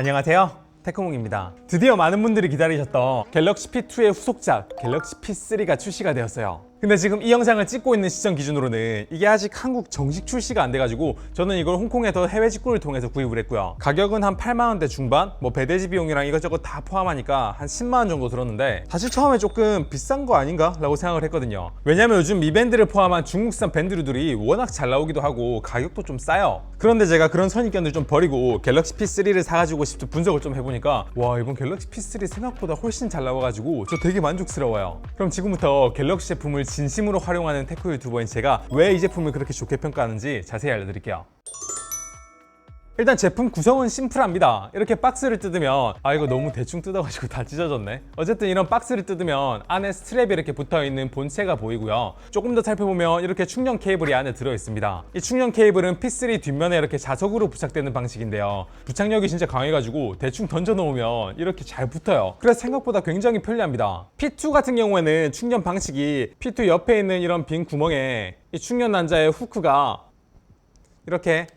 안녕하세요, 테크몽입니다. 드디어 많은 분들이 기다리셨던 갤럭시 P2의 후속작 갤럭시 P3가 출시가 되었어요. 근데 지금 이 영상을 찍고 있는 시점 기준으로는 이게 아직 한국 정식 출시가 안 돼가지고 저는 이걸 홍콩에서 해외 직구를 통해서 구입을 했고요. 가격은 한 8만원대 중반? 뭐 배대지 비용이랑 이것저것 다 포함하니까 한 10만원 정도 들었는데 사실 처음에 조금 비싼 거 아닌가? 라고 생각을 했거든요. 왜냐면 요즘 미밴드를 포함한 중국산 밴드류들이 워낙 잘 나오기도 하고 가격도 좀 싸요. 그런데 제가 그런 선입견들 좀 버리고 갤럭시 P3를 사가지고 직접 분석을 좀 해보니까 와, 이번 갤럭시 P3 생각보다 훨씬 잘 나와가지고 저 되게 만족스러워요. 그럼 지금부터 갤럭시 제품을 진심으로 활용하는 테크 유튜버인 제가 왜 이 제품을 그렇게 좋게 평가하는지 자세히 알려드릴게요. 일단 제품 구성은 심플합니다. 이렇게 박스를 뜯으면 이거 너무 대충 뜯어가지고 다 찢어졌네. 어쨌든 이런 박스를 뜯으면 안에 스트랩이 이렇게 붙어있는 본체가 보이고요. 조금 더 살펴보면 이렇게 충전 케이블이 안에 들어있습니다. 이 충전 케이블은 P3 뒷면에 이렇게 자석으로 부착되는 방식인데요. 부착력이 진짜 강해가지고 대충 던져놓으면 이렇게 잘 붙어요. 그래서 생각보다 굉장히 편리합니다. P2 같은 경우에는 충전 방식이 P2 옆에 있는 이런 빈 구멍에 이 충전 난자의 후크가 이렇게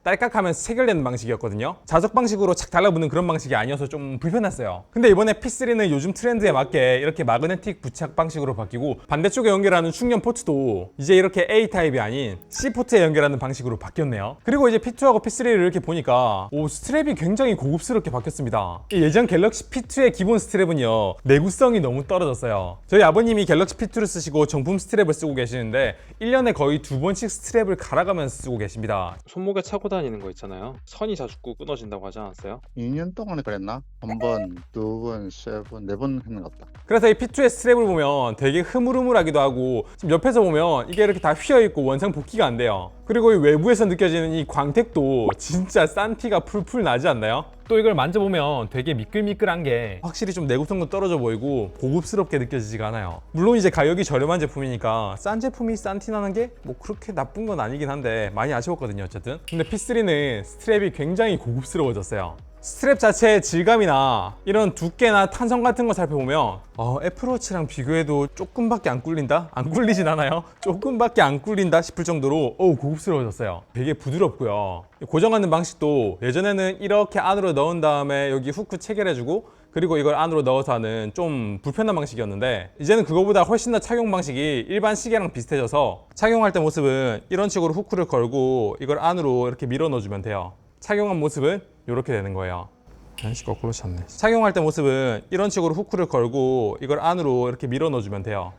딸깍하면서 체결되는 방식이었거든요. 자석 방식으로 착 달라붙는 그런 방식이 아니어서 좀 불편했어요. 근데 이번에 P3는 요즘 트렌드에 맞게 이렇게 마그네틱 부착 방식으로 바뀌고 반대쪽에 연결하는 충전 포트도 이제 이렇게 A타입이 아닌 C포트에 연결하는 방식으로 바뀌었네요. 그리고 이제 P2하고 P3를 이렇게 보니까 스트랩이 굉장히 고급스럽게 바뀌었습니다. 예전 갤럭시 P2의 기본 스트랩은요, 내구성이 너무 떨어졌어요. 저희 아버님이 갤럭시 P2를 쓰시고 정품 스트랩을 쓰고 계시는데 1년에 거의 2번씩 스트랩을 갈아가면서 쓰고 계십니다. 손목에 차고 다니는 거 있잖아요. 선이 자주 끊어진다고 하지 않았어요? 2년 동안에 그랬나? 한 번, 두 번, 세 번, 네 번 했는 것 같다. 그래서 이 P2의 스트랩을 보면 되게 흐물흐물하기도 하고 지금 옆에서 보면 이게 이렇게 다 휘어있고 원상 복귀가 안 돼요. 그리고 이 외부에서 느껴지는 이 광택도 진짜 싼 티가 풀풀 나지 않나요? 또 이걸 만져보면 되게 미끌미끌한 게 확실히 좀 내구성도 떨어져 보이고 고급스럽게 느껴지지가 않아요. 물론 이제 가격이 저렴한 제품이니까 싼 제품이 싼 티 나는 게 뭐 그렇게 나쁜 건 아니긴 한데 많이 아쉬웠거든요, 어쨌든. 근데 P3는 스트랩이 굉장히 고급스러워졌어요. 스트랩 자체의 질감이나 이런 두께나 탄성 같은 거 살펴보면 애플워치랑 비교해도 조금밖에 안 꿀린다? 안 꿀리진 않아요? 조금밖에 안 꿀린다 싶을 정도로 고급스러워졌어요. 되게 부드럽고요. 고정하는 방식도 예전에는 이렇게 안으로 넣은 다음에 여기 후크 체결해주고 그리고 이걸 안으로 넣어서 하는 좀 불편한 방식이었는데 이제는 그거보다 훨씬 더 착용 방식이 일반 시계랑 비슷해져서 착용할 때 모습은 이런 식으로 후크를 걸고 이걸 안으로 이렇게 밀어 넣어주면 돼요. 착용한 모습은 이렇게 되는 거예요. 아이씨, 거꾸로 찼네. 착용할 때 모습은 이런 식으로 후크를 걸고 이걸 안으로 이렇게 밀어 넣어주면 돼요.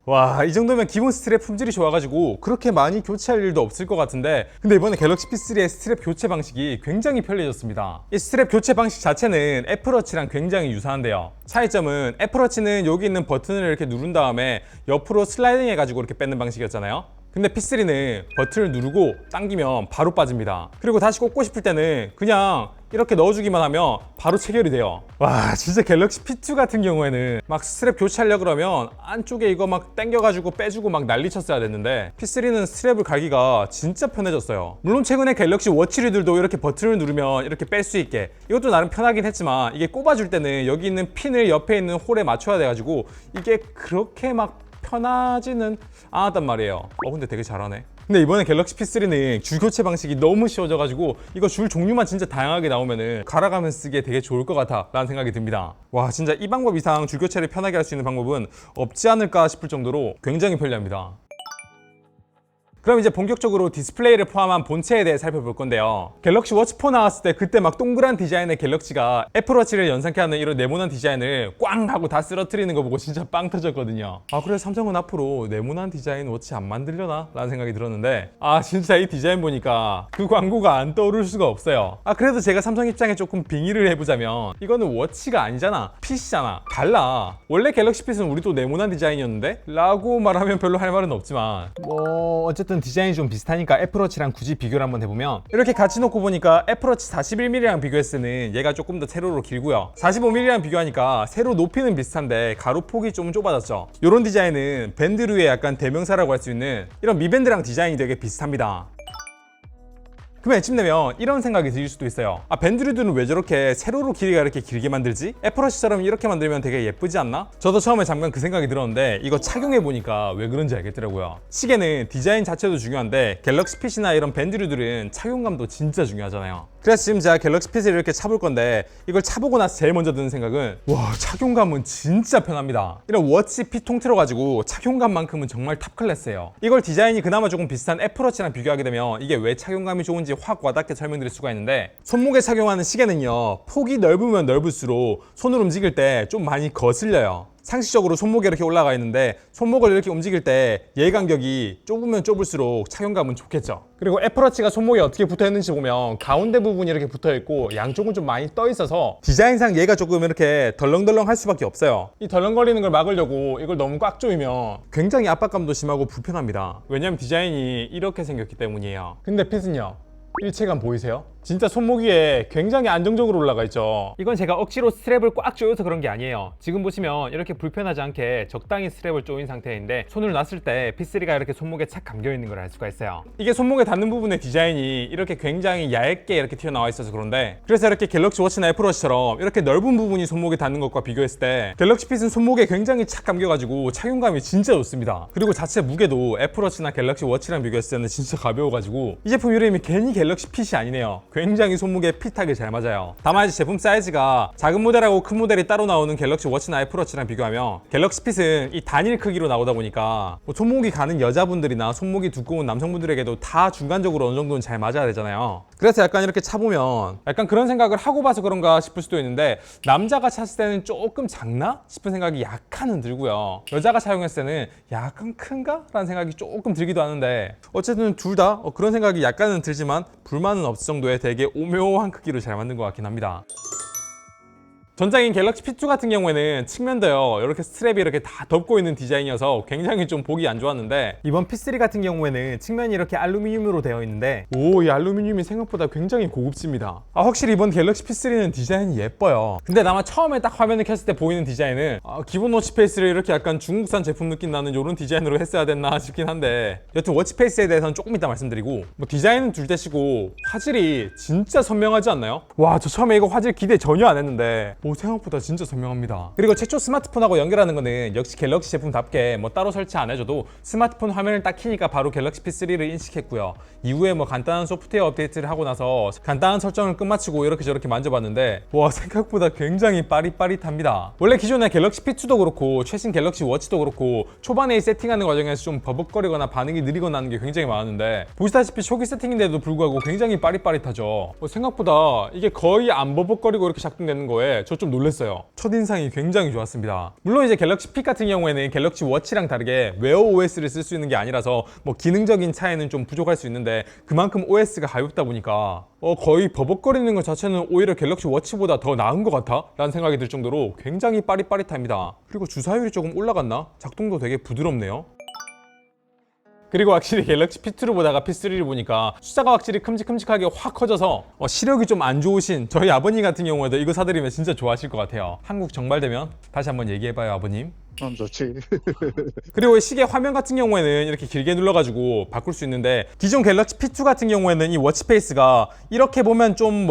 와, 이 정도면 기본 스트랩 품질이 좋아가지고 그렇게 많이 교체할 일도 없을 것 같은데 근데 이번에 갤럭시 P3의 스트랩 교체 방식이 굉장히 편리해졌습니다. 이 스트랩 교체 방식 자체는 애플워치랑 굉장히 유사한데요. 차이점은 애플워치는 여기 있는 버튼을 이렇게 누른 다음에 옆으로 슬라이딩 해가지고 이렇게 뺏는 방식이었잖아요. 근데 P3는 버튼을 누르고 당기면 바로 빠집니다. 그리고 다시 꽂고 싶을 때는 그냥 이렇게 넣어주기만 하면 바로 체결이 돼요. 와, 진짜 갤럭시 P2 같은 경우에는 막 스트랩 교체하려고 그러면 안쪽에 이거 막 당겨가지고 빼주고 막 난리 쳤어야 됐는데 P3는 스트랩을 갈기가 진짜 편해졌어요. 물론 최근에 갤럭시 워치류들도 이렇게 버튼을 누르면 이렇게 뺄 수 있게 이것도 나름 편하긴 했지만 이게 꼽아줄 때는 여기 있는 핀을 옆에 있는 홀에 맞춰야 돼가지고 이게 그렇게 막 편하지는 않았단 말이에요. 근데 되게 잘하네. 근데 이번에 갤럭시 P3는 줄 교체 방식이 너무 쉬워져가지고 이거 줄 종류만 진짜 다양하게 나오면은 갈아가면서 쓰기에 되게 좋을 것 같아 라는 생각이 듭니다. 와, 진짜 이 방법 이상 줄 교체를 편하게 할 수 있는 방법은 없지 않을까 싶을 정도로 굉장히 편리합니다. 그럼 이제 본격적으로 디스플레이를 포함한 본체에 대해 살펴볼 건데요. 갤럭시 워치 4 나왔을 때 그때 막 동그란 디자인의 갤럭시가 애플워치를 연상케 하는 이런 네모난 디자인을 꽝 하고 다 쓰러뜨리는 거 보고 진짜 빵 터졌거든요. 그래 삼성은 앞으로 네모난 디자인 워치 안 만들려나? 라는 생각이 들었는데 진짜 이 디자인 보니까 그 광고가 안 떠오를 수가 없어요. 그래도 제가 삼성 입장에 조금 빙의를 해보자면 이거는 워치가 아니잖아, 핏이잖아, 달라. 원래 갤럭시 핏은 우리도 네모난 디자인이었는데? 라고 말하면 별로 할 말은 없지만 어쨌든 디자인이 좀 비슷하니까 애플워치랑 굳이 비교를 한번 해보면 이렇게 같이 놓고 보니까 애플워치 41mm랑 비교했을 때는 얘가 조금 더 세로로 길고요, 45mm랑 비교하니까 세로 높이는 비슷한데 가로폭이 좀 좁아졌죠. 이런 디자인은 밴드류의 약간 대명사라고 할 수 있는 이런 미밴드랑 디자인이 되게 비슷합니다. 그러면 이쯤 되면 이런 생각이 들 수도 있어요. 밴드류들은 왜 저렇게 세로로 길이가 이렇게 길게 만들지? 애플워치처럼 이렇게 만들면 되게 예쁘지 않나? 저도 처음에 잠깐 그 생각이 들었는데 이거 착용해보니까 왜 그런지 알겠더라고요. 시계는 디자인 자체도 중요한데 갤럭시 핏이나 이런 밴드류들은 착용감도 진짜 중요하잖아요. 그래서 지금 제가 갤럭시 핏을 이렇게 차볼 건데 이걸 차보고 나서 제일 먼저 드는 생각은 와, 착용감은 진짜 편합니다. 이런 워치 핏 통틀어 가지고 착용감만큼은 정말 탑 클래스예요. 이걸 디자인이 그나마 조금 비슷한 애플워치랑 비교하게 되면 이게 왜 착용감이 좋은지 확 와닿게 설명드릴 수가 있는데, 손목에 착용하는 시계는요, 폭이 넓으면 넓을수록 손을 움직일 때 좀 많이 거슬려요. 상식적으로 손목에 이렇게 올라가 있는데 손목을 이렇게 움직일 때 얘 간격이 좁으면 좁을수록 착용감은 좋겠죠. 그리고 애플워치가 손목에 어떻게 붙어 있는지 보면 가운데 부분이 이렇게 붙어 있고 양쪽은 좀 많이 떠 있어서 디자인상 얘가 조금 이렇게 덜렁덜렁 할 수밖에 없어요. 이 덜렁거리는 걸 막으려고 이걸 너무 꽉 조이면 굉장히 압박감도 심하고 불편합니다. 왜냐면 디자인이 이렇게 생겼기 때문이에요. 근데 핏은요, 일체감 보이세요? 진짜 손목 위에 굉장히 안정적으로 올라가 있죠. 이건 제가 억지로 스트랩을 꽉 조여서 그런 게 아니에요. 지금 보시면 이렇게 불편하지 않게 적당히 스트랩을 조인 상태인데 손을 놨을 때 핏3가 이렇게 손목에 착 감겨 있는 걸 알 수가 있어요. 이게 손목에 닿는 부분의 디자인이 이렇게 굉장히 얇게 이렇게 튀어나와 있어서 그런데, 그래서 이렇게 갤럭시 워치나 애플워치처럼 이렇게 넓은 부분이 손목에 닿는 것과 비교했을 때 갤럭시 핏은 손목에 굉장히 착 감겨가지고 착용감이 진짜 좋습니다. 그리고 자체 무게도 애플워치나 갤럭시 워치랑 비교했을 때는 진짜 가벼워가지고 이 제품 이름이 괜히 갤럭시 핏이 아니네요. 굉장히 손목에 핏하게 잘 맞아요. 다만 이제 제품 사이즈가 작은 모델하고 큰 모델이 따로 나오는 갤럭시 워치나 애플워치랑 비교하면 갤럭시 핏은 이 단일 크기로 나오다 보니까 뭐 손목이 가는 여자분들이나 손목이 두꺼운 남성분들에게도 다 중간적으로 어느 정도는 잘 맞아야 되잖아요. 그래서 약간 이렇게 차보면 약간 그런 생각을 하고 봐서 그런가 싶을 수도 있는데, 남자가 찼을 때는 조금 작나 싶은 생각이 약간은 들고요, 여자가 사용했을 때는 약간 큰가? 라는 생각이 조금 들기도 하는데, 어쨌든 둘 다 그런 생각이 약간은 들지만 불만은 없을 정도의 되게 오묘한 크기로 잘 만든 것 같긴 합니다. 전작인 갤럭시 P2 같은 경우에는 측면도요, 이렇게 스트랩이 이렇게 다 덮고 있는 디자인이어서 굉장히 좀 보기 안 좋았는데, 이번 P3 같은 경우에는 측면이 이렇게 알루미늄으로 되어 있는데, 이 알루미늄이 생각보다 굉장히 고급집니다. 확실히 이번 갤럭시 P3는 디자인이 예뻐요. 근데 아마 처음에 딱 화면을 켰을 때 보이는 디자인은 기본 워치페이스를 이렇게 약간 중국산 제품 느낌 나는 이런 디자인으로 했어야 됐나 싶긴 한데, 여튼 워치페이스에 대해서는 조금 이따 말씀드리고, 뭐 디자인은 둘째치고 화질이 진짜 선명하지 않나요? 와, 저 처음에 이거 화질 기대 전혀 안 했는데 생각보다 진짜 선명합니다. 그리고 최초 스마트폰하고 연결하는 거는 역시 갤럭시 제품답게 뭐 따로 설치 안 해줘도 스마트폰 화면을 딱 키니까 바로 갤럭시 P3를 인식했고요. 이후에 뭐 간단한 소프트웨어 업데이트를 하고 나서 간단한 설정을 끝마치고 이렇게 저렇게 만져봤는데, 와, 생각보다 굉장히 빠릿빠릿합니다. 원래 기존의 갤럭시 P2도 그렇고 최신 갤럭시 워치도 그렇고 초반에 세팅하는 과정에서 좀 버벅거리거나 반응이 느리거나 하는 게 굉장히 많았는데, 보시다시피 초기 세팅인데도 불구하고 굉장히 빠릿빠릿하죠. 생각보다 이게 거의 안 버벅거리고 이렇게 작동되는 거에 저 좀 놀랐어요. 첫인상이 굉장히 좋았습니다. 물론 이제 갤럭시 핏 같은 경우에는 갤럭시 워치랑 다르게 웨어 OS를 쓸 수 있는 게 아니라서 뭐 기능적인 차이는 좀 부족할 수 있는데, 그만큼 OS가 가볍다 보니까 거의 버벅거리는 것 자체는 오히려 갤럭시 워치보다 더 나은 것 같아? 라는 생각이 들 정도로 굉장히 빠릿빠릿합니다. 그리고 주사율이 조금 올라갔나? 작동도 되게 부드럽네요. 그리고 확실히 갤럭시 P2를 보다가 P3를 보니까 숫자가 확실히 큼직큼직하게 확 커져서 시력이 좀 안 좋으신 저희 아버님 같은 경우에도 이거 사드리면 진짜 좋아하실 것 같아요. 한국 정발되면 다시 한번 얘기해봐요, 아버님. 좋지. 그리고 시계 화면 같은 경우에는 이렇게 길게 눌러가지고 바꿀 수 있는데, 기존 갤럭시 P2 같은 경우에는 이 워치페이스가 이렇게 보면 좀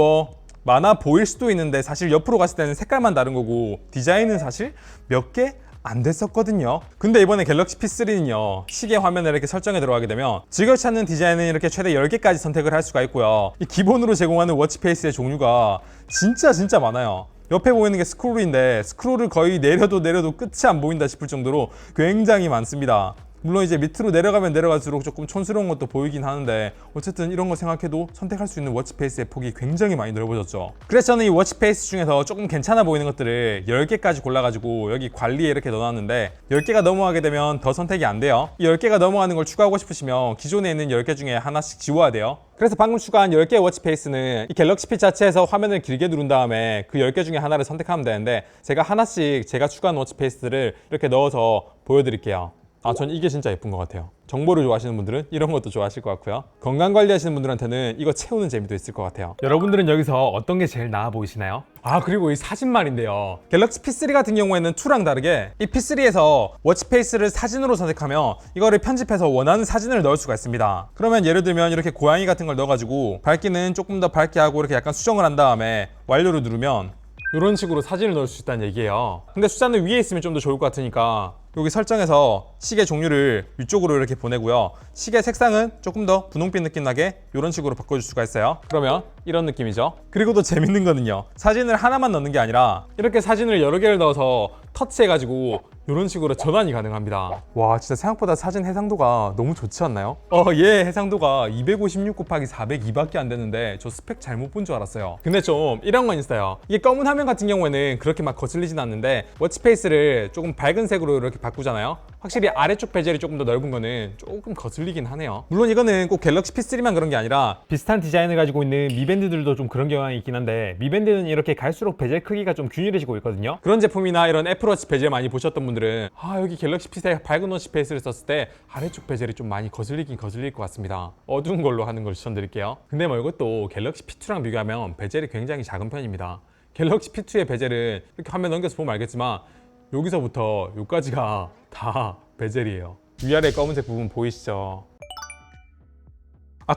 많아 보일 수도 있는데, 사실 옆으로 갔을 때는 색깔만 다른 거고 디자인은 사실 몇 개 안 됐었거든요. 근데 이번에 갤럭시 P3는요, 시계 화면에 이렇게 설정에 들어가게 되면 즐겨 찾는 디자인은 이렇게 최대 10개까지 선택을 할 수가 있고요. 이 기본으로 제공하는 워치페이스의 종류가 진짜 많아요. 옆에 보이는 게 스크롤인데 스크롤을 거의 내려도 끝이 안 보인다 싶을 정도로 굉장히 많습니다. 물론 이제 밑으로 내려가면 내려갈수록 조금 촌스러운 것도 보이긴 하는데, 어쨌든 이런 거 생각해도 선택할 수 있는 워치페이스의 폭이 굉장히 많이 넓어졌죠. 그래서 저는 이 워치페이스 중에서 조금 괜찮아 보이는 것들을 10개까지 골라가지고 여기 관리에 이렇게 넣어놨는데, 10개가 넘어가게 되면 더 선택이 안 돼요. 이 10개가 넘어가는 걸 추가하고 싶으시면 기존에 있는 10개 중에 하나씩 지워야 돼요. 그래서 방금 추가한 10개의 워치페이스는 이 갤럭시 핏 자체에서 화면을 길게 누른 다음에 그 10개 중에 하나를 선택하면 되는데, 제가 하나씩 제가 추가한 워치페이스들을 이렇게 넣어서 보여드릴게요. 전 이게 진짜 예쁜 것 같아요. 정보를 좋아하시는 분들은 이런 것도 좋아하실 것 같고요. 건강관리 하시는 분들한테는 이거 채우는 재미도 있을 것 같아요. 여러분들은 여기서 어떤 게 제일 나아 보이시나요? 그리고 이 사진 말인데요. 갤럭시 P3 같은 경우에는 2랑 다르게 이 P3에서 워치페이스를 사진으로 선택하면 이거를 편집해서 원하는 사진을 넣을 수가 있습니다. 그러면 예를 들면 이렇게 고양이 같은 걸 넣어가지고 밝기는 조금 더 밝게 하고 이렇게 약간 수정을 한 다음에 완료를 누르면 이런 식으로 사진을 넣을 수 있다는 얘기예요. 근데 숫자는 위에 있으면 좀 더 좋을 것 같으니까 여기 설정에서 시계 종류를 위쪽으로 이렇게 보내고요. 시계 색상은 조금 더 분홍빛 느낌 나게 이런 식으로 바꿔줄 수가 있어요. 그러면 이런 느낌이죠. 그리고 또 재밌는 거는요, 사진을 하나만 넣는 게 아니라 이렇게 사진을 여러 개를 넣어서 터치해가지고 이런 식으로 전환이 가능합니다. 와, 진짜 생각보다 사진 해상도가 너무 좋지 않나요? 얘 해상도가 256 곱하기 402밖에 안 되는데 저 스펙 잘못 본 줄 알았어요. 근데 좀 이런 건 있어요. 이게 검은 화면 같은 경우에는 그렇게 막 거슬리진 않는데 워치페이스를 조금 밝은 색으로 이렇게 바꾸잖아요. 확실히 아래쪽 베젤이 조금 더 넓은 거는 조금 거슬리긴 하네요. 물론 이거는 꼭 갤럭시 P3만 그런 게 아니라 비슷한 디자인을 가지고 있는 미밴드들도 좀 그런 경향이 있긴 한데, 미밴드는 이렇게 갈수록 베젤 크기가 좀 균일해지고 있거든요. 그런 제품이나 이런 애플워치 베젤 많이 보셨던 분들은 여기 갤럭시 P3 밝은 워치페이스를 썼을 때 아래쪽 베젤이 좀 많이 거슬리긴 거슬릴 것 같습니다. 어두운 걸로 하는 걸 추천드릴게요. 근데 뭐 이것도 갤럭시 P2랑 비교하면 베젤이 굉장히 작은 편입니다. 갤럭시 P2의 베젤은 이렇게 화면 넘겨서 보면 알겠지만 여기서부터 여기까지가 다 베젤이에요. 위아래 검은색 부분 보이시죠?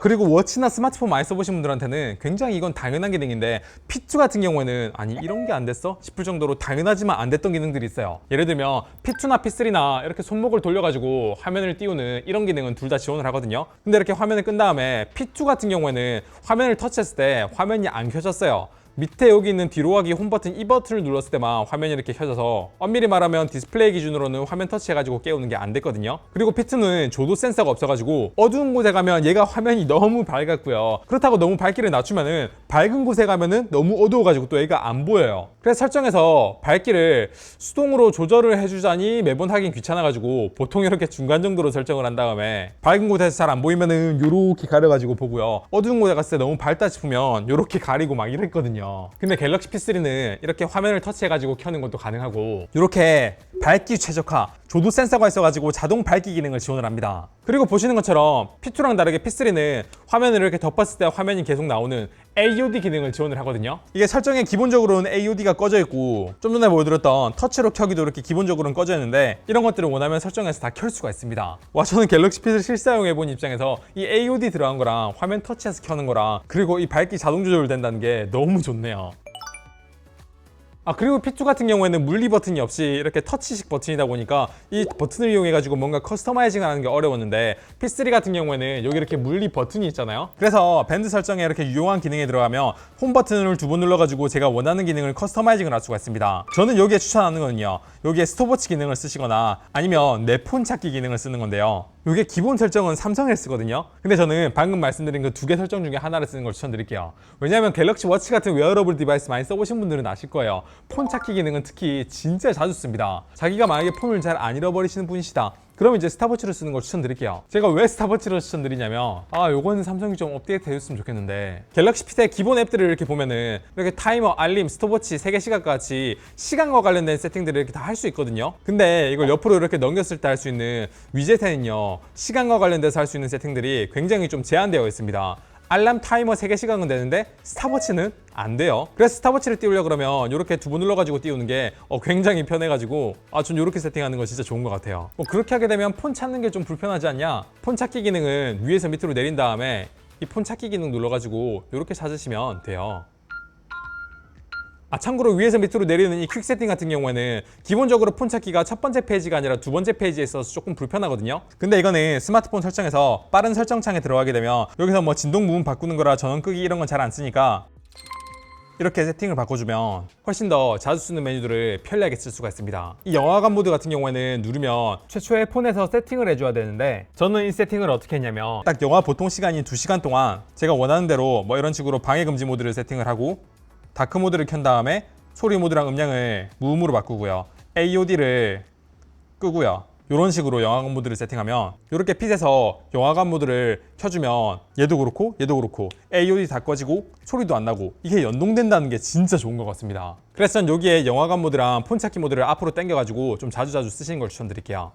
그리고 워치나 스마트폰 많이 써보신 분들한테는 굉장히 이건 당연한 기능인데, P2 같은 경우에는 아니 이런 게 안 됐어? 싶을 정도로 당연하지만 안 됐던 기능들이 있어요. 예를 들면 P2나 P3나 이렇게 손목을 돌려가지고 화면을 띄우는 이런 기능은 둘 다 지원을 하거든요. 근데 이렇게 화면을 끈 다음에 P2 같은 경우에는 화면을 터치했을 때 화면이 안 켜졌어요. 밑에 여기 있는 뒤로 가기 홈 버튼, 이 버튼을 눌렀을 때만 화면이 이렇게 켜져서 엄밀히 말하면 디스플레이 기준으로는 화면 터치해가지고 깨우는 게 안 됐거든요. 그리고 P2는 조도 센서가 없어가지고 어두운 곳에 가면 얘가 화면이 너무 밝았고요. 그렇다고 너무 밝기를 낮추면은 밝은 곳에 가면은 너무 어두워가지고 또 얘가 안 보여요. 그래서 설정에서 밝기를 수동으로 조절을 해주자니 매번 하긴 귀찮아가지고 보통 이렇게 중간 정도로 설정을 한 다음에 밝은 곳에서 잘 안 보이면은 요렇게 가려가지고 보고요. 어두운 곳에 갔을 때 너무 밝다 싶으면 요렇게 가리고 막 이랬거든요. 근데 갤럭시 P3는 이렇게 화면을 터치해가지고 켜는 것도 가능하고 이렇게 밝기 최적화, 조도 센서가 있어가지고 자동 밝기 기능을 지원을 합니다. 그리고 보시는 것처럼 P2랑 다르게 P3는 화면을 이렇게 덮었을 때 화면이 계속 나오는 AOD 기능을 지원을 하거든요. 이게 설정에 기본적으로는 AOD가 꺼져 있고, 좀 전에 보여드렸던 터치로 켜기도 이렇게 기본적으로는 꺼져 있는데, 이런 것들을 원하면 설정해서 다 켤 수가 있습니다. 와, 저는 갤럭시 P3 실사용해본 입장에서 이 AOD 들어간 거랑 화면 터치해서 켜는 거랑 그리고 이 밝기 자동 조절된다는 게 너무 좋네요. 그리고 P2 같은 경우에는 물리 버튼이 없이 이렇게 터치식 버튼이다 보니까 이 버튼을 이용해가지고 뭔가 커스터마이징 하는 게 어려웠는데, P3 같은 경우에는 여기 이렇게 물리 버튼이 있잖아요. 그래서 밴드 설정에 이렇게 유용한 기능에 들어가면 홈 버튼을 2번 눌러가지고 제가 원하는 기능을 커스터마이징을 할 수가 있습니다. 저는 여기에 추천하는 거는요, 여기에 스톱워치 기능을 쓰시거나 아니면 내 폰 찾기 기능을 쓰는 건데요. 이게 기본 설정은 삼성을 쓰거든요. 근데 저는 방금 말씀드린 그 2개 설정 중에 하나를 쓰는 걸 추천드릴게요. 왜냐하면 갤럭시 워치 같은 웨어러블 디바이스 많이 써보신 분들은 아실 거예요. 폰 찾기 기능은 특히 진짜 자주 씁니다. 자기가 만약에 폰을 잘 안 잃어버리시는 분이시다, 그럼 이제 스탑워치를 쓰는 걸 추천드릴게요. 제가 왜 스탑워치를 추천드리냐면, 요거는 삼성이 좀 업데이트 해줬으면 좋겠는데, 갤럭시 P3 기본 앱들을 이렇게 보면은 이렇게 타이머, 알림, 스톱워치, 세계 시각 같이 시간과 관련된 세팅들을 이렇게 다 할 수 있거든요. 근데 이걸 옆으로 이렇게 넘겼을 때 할 수 있는 위젯에는요, 시간과 관련돼서 할 수 있는 세팅들이 굉장히 좀 제한되어 있습니다. 알람, 타이머 3개 시간은 되는데 스탑워치는 안 돼요. 그래서 스탑워치를 띄우려고 그러면 이렇게 2번 눌러가지고 띄우는 게 굉장히 편해가지고 전 이렇게 세팅하는 거 진짜 좋은 것 같아요. 그렇게 하게 되면 폰 찾는 게 좀 불편하지 않냐? 폰 찾기 기능은 위에서 밑으로 내린 다음에 이 폰 찾기 기능 눌러가지고 이렇게 찾으시면 돼요. 참고로 위에서 밑으로 내리는 이 퀵 세팅 같은 경우에는 기본적으로 폰 찾기가 첫 번째 페이지가 아니라 두 번째 페이지에 있어서 조금 불편하거든요. 근데 이거는 스마트폰 설정에서 빠른 설정 창에 들어가게 되면 여기서 뭐 진동 부분 바꾸는 거라 전원 끄기 이런 건 잘 안 쓰니까 이렇게 세팅을 바꿔주면 훨씬 더 자주 쓰는 메뉴들을 편리하게 쓸 수가 있습니다. 이 영화관 모드 같은 경우에는 누르면 최초에 폰에서 세팅을 해줘야 되는데, 저는 이 세팅을 어떻게 했냐면 딱 영화 보통 시간이 2시간 동안 제가 원하는 대로 뭐 이런 식으로 방해 금지 모드를 세팅을 하고, 다크 모드를 켠 다음에 소리 모드랑 음량을 무음으로 바꾸고요, AOD를 끄고요, 이런 식으로 영화관 모드를 세팅하면 이렇게 핏에서 영화관 모드를 켜주면 얘도 그렇고 얘도 그렇고 AOD 다 꺼지고 소리도 안 나고 이게 연동된다는 게 진짜 좋은 것 같습니다. 그래서 전 여기에 영화관 모드랑 폰 찾기 모드를 앞으로 당겨가지고 좀 자주 쓰시는 걸 추천드릴게요.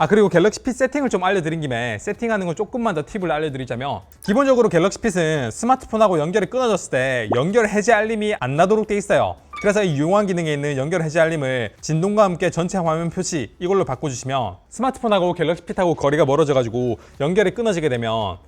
그리고 갤럭시 핏 세팅을 좀 알려드린 김에 세팅하는 거 조금만 더 팁을 알려드리자면, 기본적으로 갤럭시 핏은 스마트폰하고 연결이 끊어졌을 때 연결 해제 알림이 안 나도록 돼 있어요. 그래서 이 유용한 기능에 있는 연결 해제 알림을 진동과 함께 전체 화면 표시 이걸로 바꿔주시면 스마트폰하고 갤럭시 핏하고 거리가 멀어져가지고 연결이 끊어지게 되면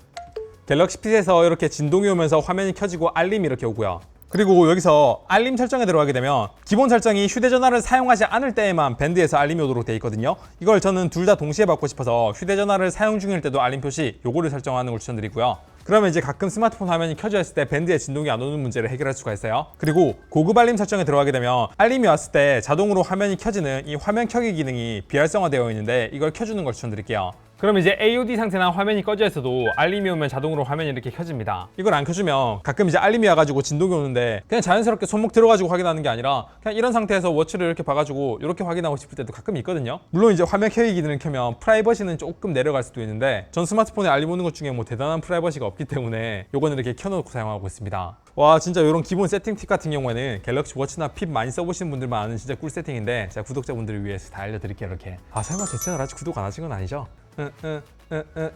갤럭시 핏에서 이렇게 진동이 오면서 화면이 켜지고 알림이 이렇게 오고요, 그리고 여기서 알림 설정에 들어가게 되면 기본 설정이 휴대전화를 사용하지 않을 때에만 밴드에서 알림이 오도록 되어 있거든요. 이걸 저는 둘 다 동시에 받고 싶어서 휴대전화를 사용 중일 때도 알림 표시 요거를 설정하는 걸 추천드리고요. 그러면 이제 가끔 스마트폰 화면이 켜져 있을 때 밴드에 진동이 안 오는 문제를 해결할 수가 있어요. 그리고 고급 알림 설정에 들어가게 되면 알림이 왔을 때 자동으로 화면이 켜지는 이 화면 켜기 기능이 비활성화되어 있는데 이걸 켜주는 걸 추천드릴게요. 그럼 이제 AOD 상태나 화면이 꺼져 있어도 알림이 오면 자동으로 화면이 이렇게 켜집니다. 이걸 안 켜주면 가끔 이제 알림이 와가지고 진동이 오는데 그냥 자연스럽게 손목 들어가지고 확인하는 게 아니라 그냥 이런 상태에서 워치를 이렇게 봐가지고 이렇게 확인하고 싶을 때도 가끔 있거든요. 물론 이제 화면 켜기 기능을 켜면 프라이버시는 조금 내려갈 수도 있는데 전 스마트폰에 알림 오는 것 중에 뭐 대단한 프라이버시가 없기 때문에 요거는 이렇게 켜놓고 사용하고 있습니다. 와 진짜 이런 기본 세팅 팁 같은 경우에는 갤럭시 워치나 핍 많이 써보시는 분들만 아는 진짜 꿀 세팅인데 제가 구독자분들을 위해서 다 알려드릴게요. 이렇게 설마 제 채널 아직 구독 안 하신 건 아니죠?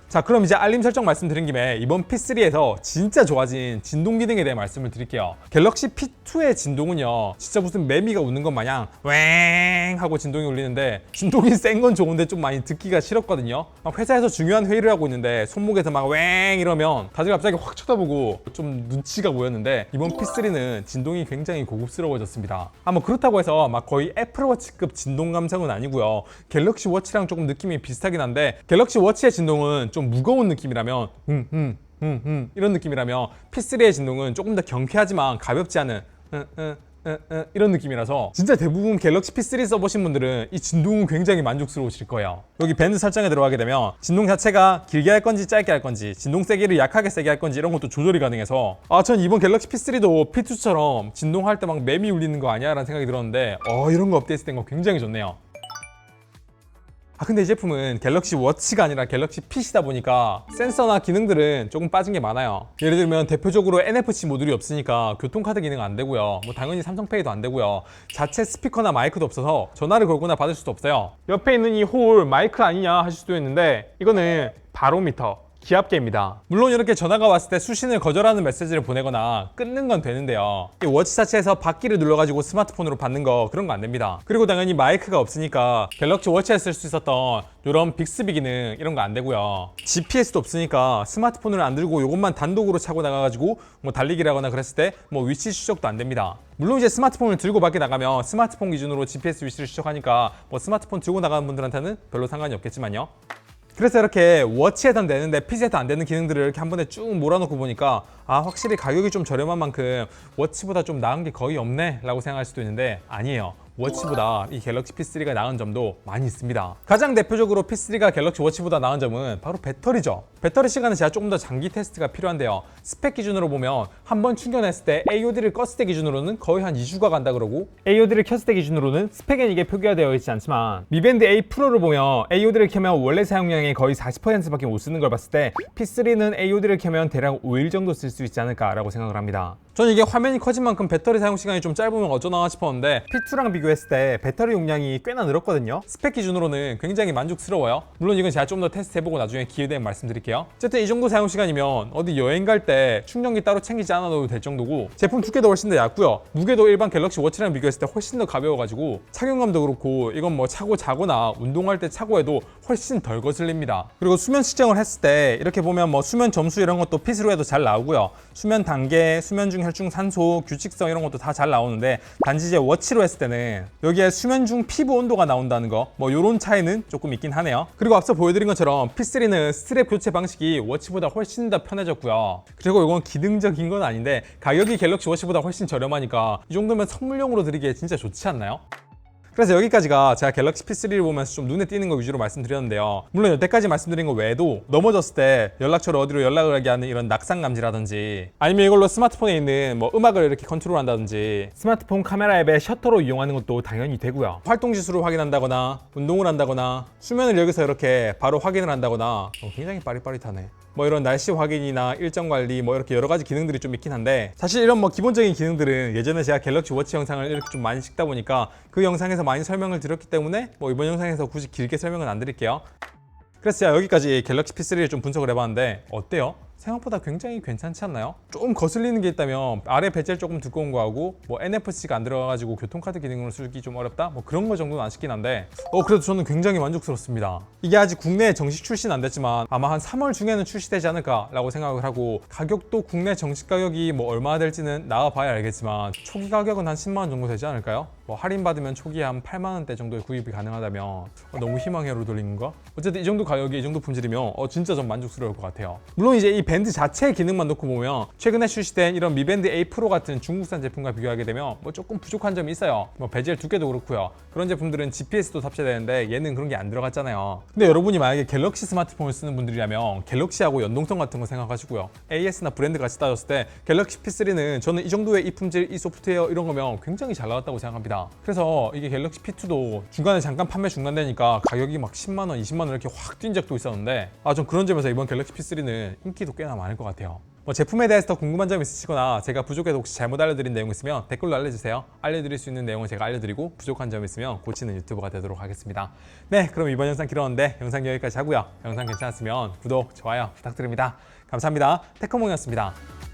자 그럼 이제 알림 설정 말씀드린 김에 이번 P3에서 진짜 좋아진 진동 기능에 대해 말씀을 드릴게요. 갤럭시 P2의 진동은요 진짜 무슨 매미가 웃는 것 마냥 웽 하고 진동이 울리는데 진동이 센 건 좋은데 좀 많이 듣기가 싫었거든요. 막 회사에서 중요한 회의를 하고 있는데 손목에서 막 웽 이러면 다들 갑자기 확 쳐다보고 좀 눈치가 보였는데 이번 P3는 진동이 굉장히 고급스러워졌습니다. 뭐 그렇다고 해서 막 거의 애플워치급 진동 감성은 아니고요. 갤럭시 워치랑 조금 느낌이 비슷하긴 한데 갤럭시 워치의 진동은 좀 무거운 느낌이라면 이런 느낌이라면 P3의 진동은 조금 더 경쾌하지만 가볍지 않은 이런 느낌이라서 진짜 대부분 갤럭시 P3 써보신 분들은 이 진동은 굉장히 만족스러우실 거예요. 여기 밴드 설정에 들어가게 되면 진동 자체가 길게 할 건지 짧게 할 건지 진동 세기를 약하게 세게 할 건지 이런 것도 조절이 가능해서 전 이번 갤럭시 P3도 P2처럼 진동할 때 막 매미 울리는 거 아니야? 라는 생각이 들었는데 이런 거 업데이트 된 거 굉장히 좋네요. 근데 이 제품은 갤럭시 워치가 아니라 갤럭시 핏이다 보니까 센서나 기능들은 조금 빠진 게 많아요. 예를 들면 대표적으로 NFC 모듈이 없으니까 교통카드 기능 안 되고요. 당연히 삼성페이도 안 되고요. 자체 스피커나 마이크도 없어서 전화를 걸거나 받을 수도 없어요. 옆에 있는 이 홀 마이크 아니냐 하실 수도 있는데 이거는 바로미터 기압계입니다. 물론 이렇게 전화가 왔을 때 수신을 거절하는 메시지를 보내거나 끊는 건 되는데요. 이 워치 자체에서 받기를 눌러가지고 스마트폰으로 받는 거 그런 거 안 됩니다. 그리고 당연히 마이크가 없으니까 갤럭시 워치에 쓸 수 있었던 이런 빅스비 기능 이런 거 안 되고요. GPS도 없으니까 스마트폰을 안 들고 이것만 단독으로 차고 나가가지고 뭐 달리기를 하거나 그랬을 때 뭐 위치 추적도 안 됩니다. 물론 이제 스마트폰을 들고 밖에 나가면 스마트폰 기준으로 GPS 위치를 추적하니까 뭐 스마트폰 들고 나가는 분들한테는 별로 상관이 없겠지만요. 그래서 이렇게 워치에선 되는데 핏에서 안 되는 기능들을 이렇게 한 번에 쭉 몰아놓고 보니까 확실히 가격이 좀 저렴한 만큼 워치보다 좀 나은 게 거의 없네 라고 생각할 수도 있는데 아니에요. 워치보다 이 갤럭시 P3가 나은 점도 많이 있습니다. 가장 대표적으로 P3가 갤럭시 워치보다 나은 점은 바로 배터리죠. 배터리 시간은 제가 조금 더 장기 테스트가 필요한데요. 스펙 기준으로 보면 한 번 충전했을 때 AOD를 껐을 때 기준으로는 거의 한 2주가 간다 그러고 AOD를 켰을 때 기준으로는 스펙엔 이게 표기가 되어 있지 않지만 미밴드 A 프로를 보면 AOD를 켜면 원래 사용량의 거의 40%밖에 못 쓰는 걸 봤을 때 P3는 AOD를 켜면 대략 5일 정도 쓸 수 있지 않을까라고 생각을 합니다. 전 이게 화면이 커진 만큼 배터리 사용 시간이 좀 짧으면 어쩌나 싶었는데 P2랑 비교했을 때 배터리 용량이 꽤나 늘었거든요. 스펙 기준으로는 굉장히 만족스러워요. 물론 이건 제가 좀 더 테스트해보고 나중에 기회되면 말씀드릴게요. 어쨌든 이 정도 사용 시간이면 어디 여행 갈 때 충전기 따로 챙기지 않아도 될 정도고 제품 두께도 훨씬 더 얇고요. 무게도 일반 갤럭시 워치랑 비교했을 때 훨씬 더 가벼워가지고 착용감도 그렇고 이건 뭐 차고 자거나 운동할 때 차고 해도 훨씬 덜 거슬립니다. 그리고 수면 측정을 했을 때 이렇게 보면 뭐 수면 점수 이런 것도 핏으로 해도 잘 나오고요. 수면 단계, 수면 중 혈중 산소, 규칙성 이런 것도 다 잘 나오는데 단지 이제 워치로 했을 때는 여기에 수면 중 피부 온도가 나온다는 거 뭐 요런 차이는 조금 있긴 하네요. 그리고 앞서 보여드린 것처럼 P3는 스트랩 교체 방식이 워치보다 훨씬 더 편해졌고요. 그리고 이건 기능적인 건 아닌데 가격이 갤럭시 워치보다 훨씬 저렴하니까 이 정도면 선물용으로 드리기에 진짜 좋지 않나요? 그래서 여기까지가 제가 갤럭시 P3를 보면서 좀 눈에 띄는 거 위주로 말씀드렸는데요. 물론 여태까지 말씀드린 거 외에도 넘어졌을 때 연락처를 어디로 연락을 하게 하는 이런 낙상 감지라든지 아니면 이걸로 스마트폰에 있는 뭐 음악을 이렇게 컨트롤한다든지 스마트폰 카메라 앱의 셔터로 이용하는 것도 당연히 되고요. 활동 지수를 확인한다거나 운동을 한다거나 수면을 여기서 이렇게 바로 확인을 한다거나 굉장히 빠릿빠릿하네. 뭐 이런 날씨 확인이나 일정 관리 뭐 이렇게 여러 가지 기능들이 좀 있긴 한데 사실 이런 뭐 기본적인 기능들은 예전에 제가 갤럭시 워치 영상을 이렇게 좀 많이 찍다 보니까 그 영상에서 많이 설명을 드렸기 때문에 뭐 이번 영상에서 굳이 길게 설명은 안 드릴게요. 그래서 제가 여기까지 갤럭시 P3를 좀 분석을 해봤는데 어때요? 생각보다 굉장히 괜찮지 않나요? 좀 거슬리는 게 있다면 아래 베젤 조금 두꺼운 거하고 뭐 NFC가 안 들어가가지고 교통카드 기능으로 쓰기 좀 어렵다? 뭐 그런 거 정도는 아쉽긴 한데 그래도 저는 굉장히 만족스럽습니다. 이게 아직 국내에 정식 출시는 안 됐지만 아마 한 3월 중에는 출시되지 않을까라고 생각을 하고 가격도 국내 정식 가격이 뭐 얼마나 될지는 나와봐야 알겠지만 초기 가격은 한 10만 원 정도 되지 않을까요? 뭐 할인받으면 초기에 한 8만 원대 정도에 구입이 가능하다면 너무 희망회로 돌린 건가? 어쨌든 이 정도 가격에 이 정도 품질이면 진짜 좀 만족스러울 것 같아요. 물론 이제 이 밴드 자체의 기능만 놓고 보면 최근에 출시된 이런 미밴드 A 프로 같은 중국산 제품과 비교하게 되면 뭐 조금 부족한 점이 있어요. 뭐 베젤 두께도 그렇고요. 그런 제품들은 GPS도 탑재되는데 얘는 그런 게 안 들어갔잖아요. 근데 여러분이 만약에 갤럭시 스마트폰을 쓰는 분들이라면 갤럭시하고 연동성 같은 거 생각하시고요. AS나 브랜드 같이 따졌을 때 갤럭시 P3는 저는 이 정도의 이 품질, 이 소프트웨어 이런 거면 굉장히 잘 나왔다고 생각합니다. 그래서 이게 갤럭시 P2도 중간에 잠깐 판매 중단되니까 가격이 막 10만 원, 20만 원 이렇게 확 뛴 적도 있었는데 전 그런 점에서 이번 갤럭시 P3는 인기도 꽤나 많을 것 같아요. 뭐 제품에 대해서 더 궁금한 점 있으시거나 제가 부족해서 혹시 잘못 알려드린 내용 있으면 댓글로 알려주세요. 알려드릴 수 있는 내용을 제가 알려드리고 부족한 점 있으면 고치는 유튜버가 되도록 하겠습니다. 네, 그럼 이번 영상 길었는데 영상 여기까지 하고요. 영상 괜찮았으면 구독, 좋아요 부탁드립니다. 감사합니다. 테크몽이었습니다.